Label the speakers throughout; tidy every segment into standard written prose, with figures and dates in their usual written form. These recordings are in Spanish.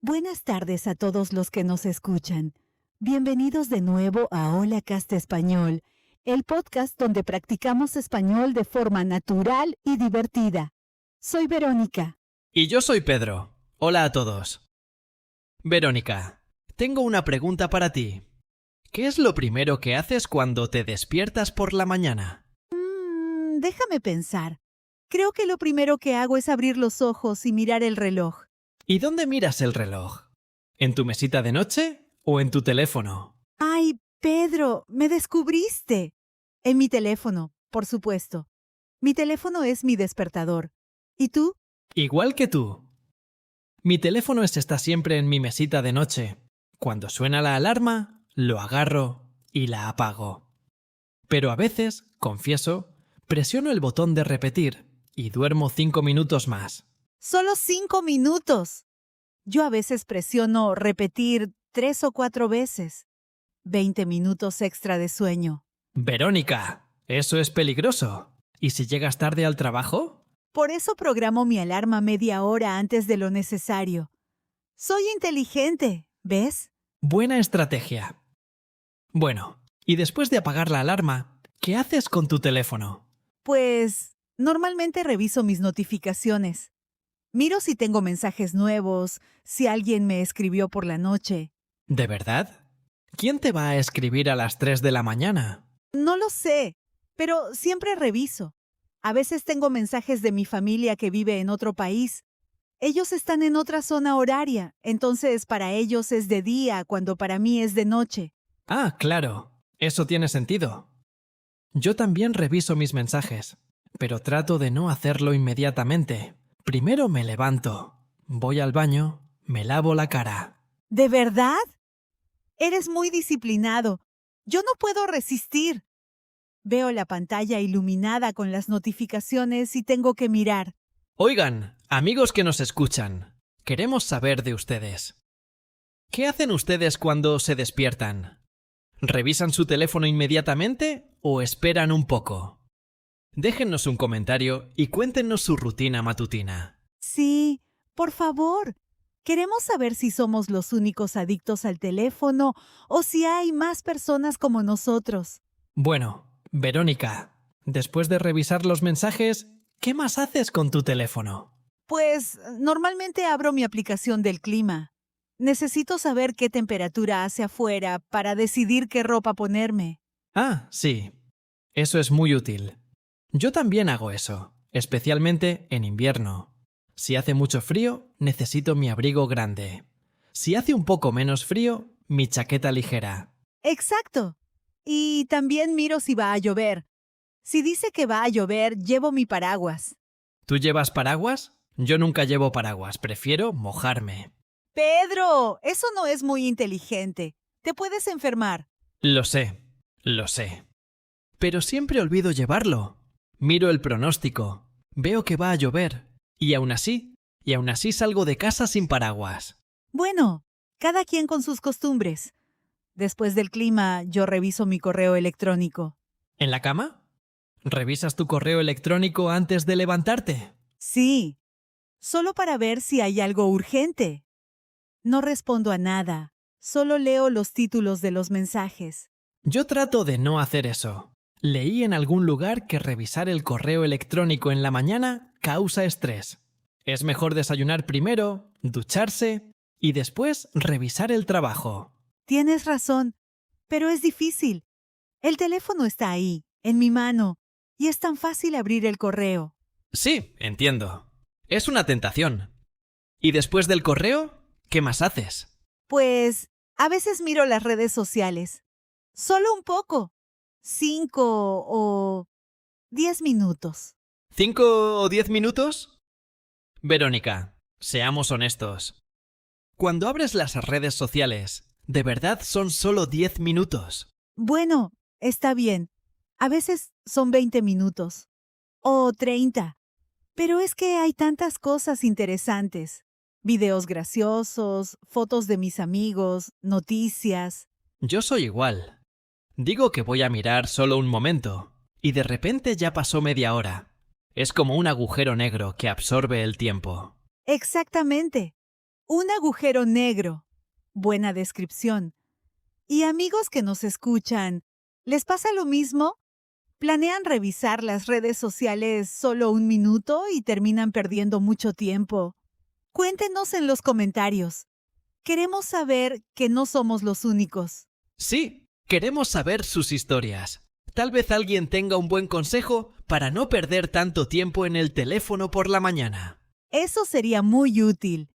Speaker 1: Buenas tardes a todos los que nos escuchan. Bienvenidos de nuevo a Hola Casta Español, el podcast donde practicamos español de forma natural y divertida. Soy Verónica.
Speaker 2: Y yo soy Pedro. Hola a todos. Verónica, tengo una pregunta para ti. ¿Qué es lo primero que haces cuando te despiertas por la mañana?
Speaker 1: Déjame pensar. Creo que lo primero que hago es abrir los ojos y mirar el reloj.
Speaker 2: ¿Y dónde miras el reloj? ¿En tu mesita de noche o en tu teléfono?
Speaker 1: ¡Ay, Pedro! ¡Me descubriste! En mi teléfono, por supuesto. Mi teléfono es mi despertador. ¿Y tú?
Speaker 2: Igual que tú. Mi teléfono está siempre en mi mesita de noche. Cuando suena la alarma, lo agarro y la apago. Pero a veces, confieso, presiono el botón de repetir y duermo 5 minutos más.
Speaker 1: ¡Solo 5 minutos! Yo a veces presiono repetir 3 o 4 veces. 20 minutos extra de sueño.
Speaker 2: Verónica, eso es peligroso. ¿Y si llegas tarde al trabajo?
Speaker 1: Por eso programo mi alarma media hora antes de lo necesario. Soy inteligente, ¿ves?
Speaker 2: Buena estrategia. Bueno, y después de apagar la alarma, ¿qué haces con tu teléfono?
Speaker 1: Pues normalmente reviso mis notificaciones. Miro si tengo mensajes nuevos, si alguien me escribió por la noche.
Speaker 2: ¿De verdad? ¿Quién te va a escribir a las 3 de la mañana?
Speaker 1: No lo sé, pero siempre reviso. A veces tengo mensajes de mi familia que vive en otro país. Ellos están en otra zona horaria, entonces para ellos es de día cuando para mí es de noche.
Speaker 2: Ah, claro. Eso tiene sentido. Yo también reviso mis mensajes, pero trato de no hacerlo inmediatamente. Primero me levanto, voy al baño, me lavo la cara.
Speaker 1: ¿De verdad? Eres muy disciplinado. Yo no puedo resistir. Veo la pantalla iluminada con las notificaciones y tengo que mirar.
Speaker 2: Oigan, amigos que nos escuchan, queremos saber de ustedes. ¿Qué hacen ustedes cuando se despiertan? ¿Revisan su teléfono inmediatamente o esperan un poco? Déjennos un comentario y cuéntenos su rutina matutina.
Speaker 1: Sí, por favor. Queremos saber si somos los únicos adictos al teléfono o si hay más personas como nosotros.
Speaker 2: Bueno, Verónica, después de revisar los mensajes, ¿qué más haces con tu teléfono?
Speaker 1: Pues normalmente abro mi aplicación del clima. Necesito saber qué temperatura hace afuera para decidir qué ropa ponerme.
Speaker 2: Ah, sí. Eso es muy útil. Yo también hago eso, especialmente en invierno. Si hace mucho frío, necesito mi abrigo grande. Si hace un poco menos frío, mi chaqueta ligera.
Speaker 1: Exacto. Y también miro si va a llover. Si dice que va a llover, llevo mi paraguas.
Speaker 2: ¿Tú llevas paraguas? Yo nunca llevo paraguas, prefiero mojarme.
Speaker 1: ¡Pedro! Eso no es muy inteligente. Te puedes enfermar.
Speaker 2: Lo sé. Pero siempre olvido llevarlo. Miro el pronóstico, veo que va a llover, y aún así salgo de casa sin paraguas.
Speaker 1: Bueno, cada quien con sus costumbres. Después del clima, yo reviso mi correo electrónico.
Speaker 2: ¿En la cama? ¿Revisas tu correo electrónico antes de levantarte?
Speaker 1: Sí, solo para ver si hay algo urgente. No respondo a nada, solo leo los títulos de los mensajes.
Speaker 2: Yo trato de no hacer eso. Leí en algún lugar que revisar el correo electrónico en la mañana causa estrés. Es mejor desayunar primero, ducharse y después revisar el trabajo.
Speaker 1: Tienes razón, pero es difícil. El teléfono está ahí, en mi mano, y es tan fácil abrir el correo.
Speaker 2: Sí, entiendo. Es una tentación. ¿Y después del correo, qué más haces?
Speaker 1: Pues, a veces miro las redes sociales. Solo un poco. 5 o 10 minutos.
Speaker 2: ¿5 o 10 minutos? Verónica, seamos honestos. Cuando abres las redes sociales, ¿de verdad son solo 10 minutos?
Speaker 1: Bueno, está bien. A veces son 20 minutos. O 30. Pero es que hay tantas cosas interesantes. Videos graciosos, fotos de mis amigos, noticias.
Speaker 2: Yo soy igual. Digo que voy a mirar solo un momento, y de repente ya pasó media hora. Es como un agujero negro que absorbe el tiempo.
Speaker 1: Exactamente. Un agujero negro. Buena descripción. ¿Y amigos que nos escuchan, les pasa lo mismo? ¿Planean revisar las redes sociales solo un minuto y terminan perdiendo mucho tiempo? Cuéntenos en los comentarios. Queremos saber que no somos los únicos.
Speaker 2: Sí, queremos saber sus historias. Tal vez alguien tenga un buen consejo para no perder tanto tiempo en el teléfono por la mañana.
Speaker 1: Eso sería muy útil.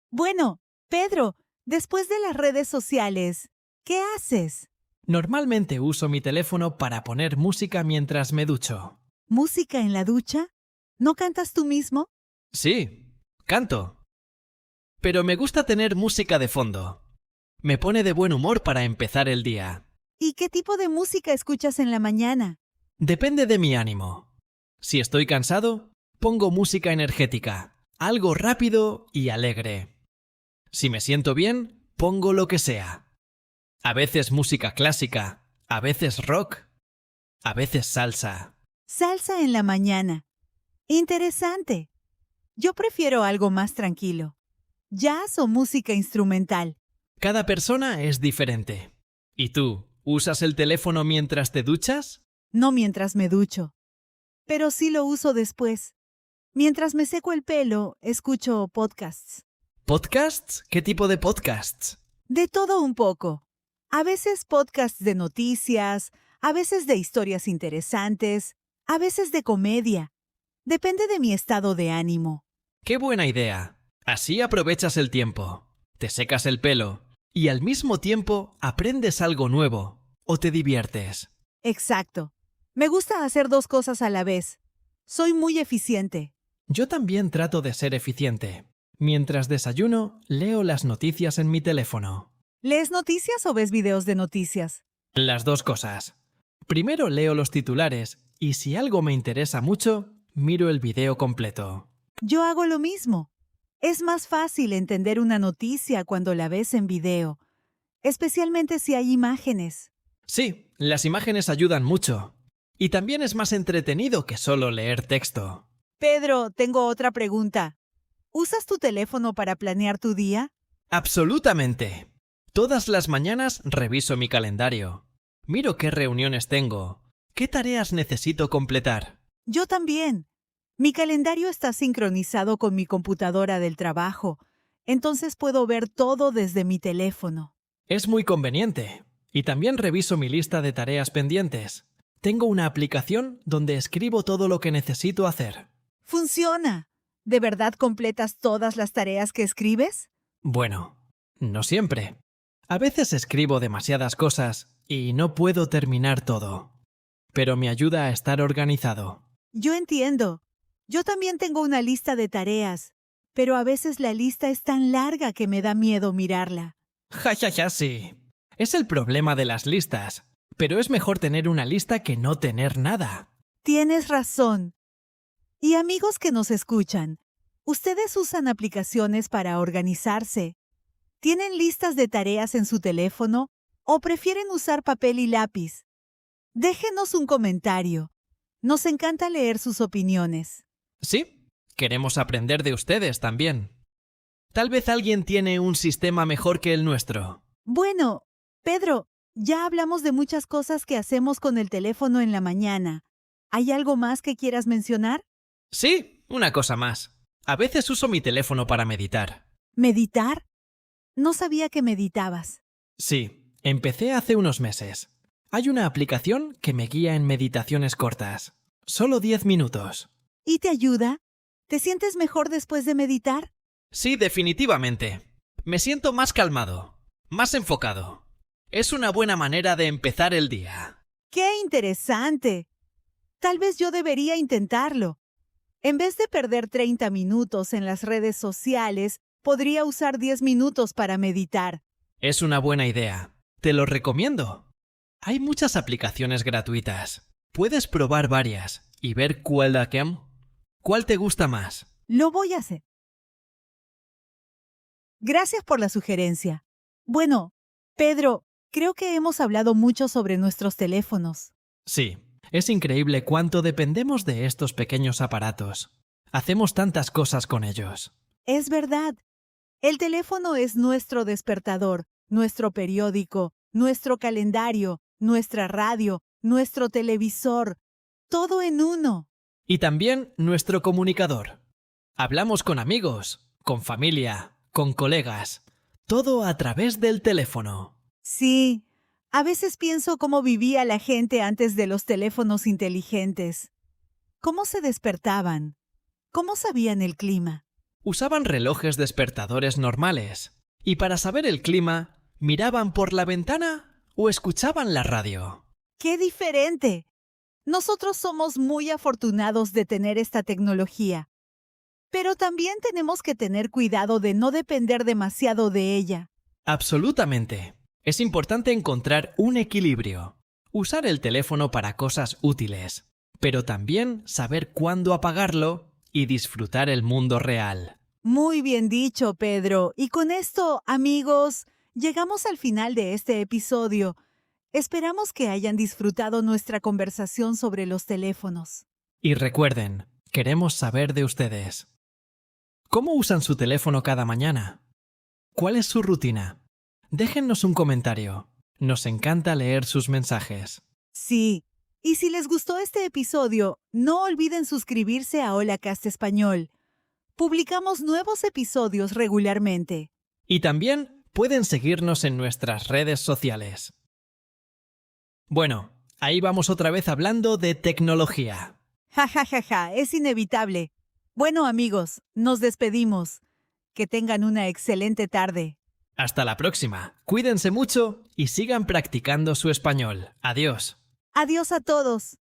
Speaker 1: Bueno, Pedro, después de las redes sociales, ¿qué haces?
Speaker 2: Normalmente uso mi teléfono para poner música mientras me ducho.
Speaker 1: ¿Música en la ducha? ¿No cantas tú mismo?
Speaker 2: Sí, canto. Pero me gusta tener música de fondo. Me pone de buen humor para empezar el día.
Speaker 1: ¿Y qué tipo de música escuchas en la mañana?
Speaker 2: Depende de mi ánimo. Si estoy cansado, pongo música energética, algo rápido y alegre. Si me siento bien, pongo lo que sea. A veces música clásica, a veces rock, a veces salsa.
Speaker 1: Salsa en la mañana. Interesante. Yo prefiero algo más tranquilo. Jazz o música instrumental.
Speaker 2: Cada persona es diferente. ¿Y tú, usas el teléfono mientras te duchas?
Speaker 1: No mientras me ducho. Pero sí lo uso después. Mientras me seco el pelo, escucho podcasts.
Speaker 2: ¿Podcasts? ¿Qué tipo de podcasts?
Speaker 1: De todo un poco. A veces podcasts de noticias, a veces de historias interesantes, a veces de comedia. Depende de mi estado de ánimo.
Speaker 2: ¡Qué buena idea! Así aprovechas el tiempo, te secas el pelo y al mismo tiempo aprendes algo nuevo o te diviertes.
Speaker 1: Exacto. Me gusta hacer dos cosas a la vez. Soy muy eficiente.
Speaker 2: Yo también trato de ser eficiente. Mientras desayuno, leo las noticias en mi teléfono.
Speaker 1: ¿Lees noticias o ves videos de noticias?
Speaker 2: Las dos cosas. Primero leo los titulares y si algo me interesa mucho, miro el video completo.
Speaker 1: Yo hago lo mismo. Es más fácil entender una noticia cuando la ves en video, especialmente si hay imágenes.
Speaker 2: Sí, las imágenes ayudan mucho. Y también es más entretenido que solo leer texto.
Speaker 1: Pedro, tengo otra pregunta. ¿Usas tu teléfono para planear tu día?
Speaker 2: Absolutamente. Todas las mañanas reviso mi calendario. Miro qué reuniones tengo, qué tareas necesito completar.
Speaker 1: Yo también. Mi calendario está sincronizado con mi computadora del trabajo, entonces puedo ver todo desde mi teléfono.
Speaker 2: Es muy conveniente. Y también reviso mi lista de tareas pendientes. Tengo una aplicación donde escribo todo lo que necesito hacer.
Speaker 1: ¡Funciona! ¿De verdad completas todas las tareas que escribes?
Speaker 2: Bueno, no siempre. A veces escribo demasiadas cosas y no puedo terminar todo. Pero me ayuda a estar organizado.
Speaker 1: Yo entiendo. Yo también tengo una lista de tareas, pero a veces la lista es tan larga que me da miedo mirarla.
Speaker 2: Ja, ja, ja, sí. Es el problema de las listas. Pero es mejor tener una lista que no tener nada.
Speaker 1: Tienes razón. Y amigos que nos escuchan, ¿ustedes usan aplicaciones para organizarse? ¿Tienen listas de tareas en su teléfono o prefieren usar papel y lápiz? Déjenos un comentario. Nos encanta leer sus opiniones.
Speaker 2: Sí, queremos aprender de ustedes también. Tal vez alguien tiene un sistema mejor que el nuestro.
Speaker 1: Bueno, Pedro, ya hablamos de muchas cosas que hacemos con el teléfono en la mañana. ¿Hay algo más que quieras mencionar?
Speaker 2: Sí, una cosa más. A veces uso mi teléfono para meditar.
Speaker 1: ¿Meditar? No sabía que meditabas.
Speaker 2: Sí, empecé hace unos meses. Hay una aplicación que me guía en meditaciones cortas. Solo 10 minutos.
Speaker 1: ¿Y te ayuda? ¿Te sientes mejor después de meditar?
Speaker 2: Sí, definitivamente. Me siento más calmado, más enfocado. Es una buena manera de empezar el día.
Speaker 1: ¡Qué interesante! Tal vez yo debería intentarlo. En vez de perder 30 minutos en las redes sociales, podría usar 10 minutos para meditar.
Speaker 2: Es una buena idea. Te lo recomiendo. Hay muchas aplicaciones gratuitas. Puedes probar varias y ver cuál te gusta más.
Speaker 1: Lo voy a hacer. Gracias por la sugerencia. Bueno, Pedro, creo que hemos hablado mucho sobre nuestros teléfonos.
Speaker 2: Sí, es increíble cuánto dependemos de estos pequeños aparatos. Hacemos tantas cosas con ellos.
Speaker 1: Es verdad. El teléfono es nuestro despertador, nuestro periódico, nuestro calendario, nuestra radio, nuestro televisor, todo en uno.
Speaker 2: Y también nuestro comunicador. Hablamos con amigos, con familia, con colegas, todo a través del teléfono.
Speaker 1: Sí, a veces pienso cómo vivía la gente antes de los teléfonos inteligentes. ¿Cómo se despertaban? ¿Cómo sabían el clima?
Speaker 2: Usaban relojes despertadores normales y para saber el clima, miraban por la ventana o escuchaban la radio.
Speaker 1: ¡Qué diferente! Nosotros somos muy afortunados de tener esta tecnología, pero también tenemos que tener cuidado de no depender demasiado de ella.
Speaker 2: Absolutamente. Es importante encontrar un equilibrio. Usar el teléfono para cosas útiles, pero también saber cuándo apagarlo y disfrutar el mundo real.
Speaker 1: Muy bien dicho, Pedro. Y con esto, amigos, llegamos al final de este episodio. Esperamos que hayan disfrutado nuestra conversación sobre los teléfonos.
Speaker 2: Y recuerden, queremos saber de ustedes. ¿Cómo usan su teléfono cada mañana? ¿Cuál es su rutina? Déjennos un comentario. Nos encanta leer sus mensajes.
Speaker 1: Sí, y si les gustó este episodio, no olviden suscribirse a HolaCast Español. Publicamos nuevos episodios regularmente.
Speaker 2: Y también pueden seguirnos en nuestras redes sociales. Bueno, ahí vamos otra vez hablando de tecnología.
Speaker 1: Ja, ja, ja, ja, es inevitable. Bueno, amigos, nos despedimos. Que tengan una excelente tarde.
Speaker 2: Hasta la próxima. Cuídense mucho y sigan practicando su español. Adiós.
Speaker 1: Adiós a todos.